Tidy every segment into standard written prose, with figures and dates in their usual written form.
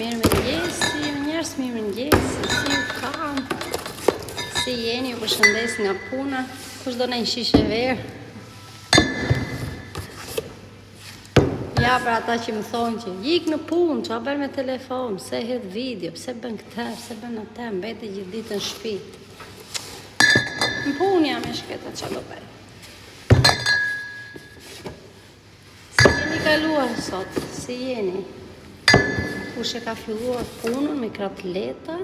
Mirëmëngjesi, njerëz, mirëmëngjesi, si ju kam? Si jeni, ju përshëndes nga puna, kush do në një shishe verë? Ja, për ata që më thonë që ik në punë, që a bërë me telefon, pse hedh video, pse bën këtë, pse bën atë, mbeti gjithë ditë në shtëpi. Në punë jam e shketa që do bëj. Si jeni kaluar sot, si jeni? Kush e ka filluar punën me kratleta,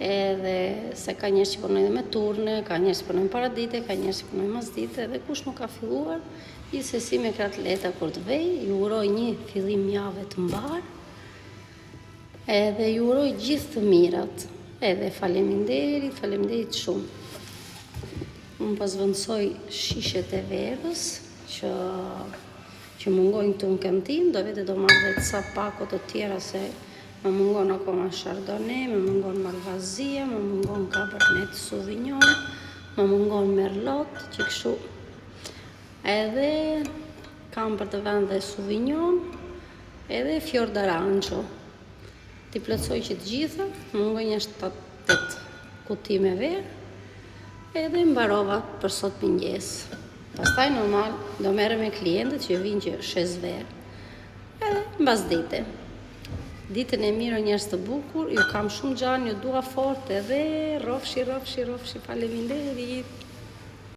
edhe se ka njerëz që punojnë me turne, ka njerëz që punojnë paradite, ka njerëz që punojnë masdite, edhe kush nuk ka filluar, gjithsesi me kratleta kur të vej, ju uroj një fillim jave të mbar, edhe ju uroj gjithë të mirat, edhe faleminderit shumë. Unë pas vëndsoj shishet e verës, që mungojnë këtu në kantinë, do vete do marrë dhe ca pako të tjera se më mungon akoma Chardonnay, më mungon Malvasia, më mungon Cabernet Sauvignon, më mungon Merlot, që kështu. Edhe kam për të vend dhe Sauvignon, edhe Fior d'Arancio. Ti plotësoj që të gjitha, më mungon një 7-8 kuti me verë, edhe mbarova për sot mëngjes. Pastaj normal do merre me klientët që vinë që shes verë. Edhe mbas dite. Ditën e mirë o njerëz të bukur, ju kam shumë gjanë, ju dua fort edhe rofshi, faleminderit.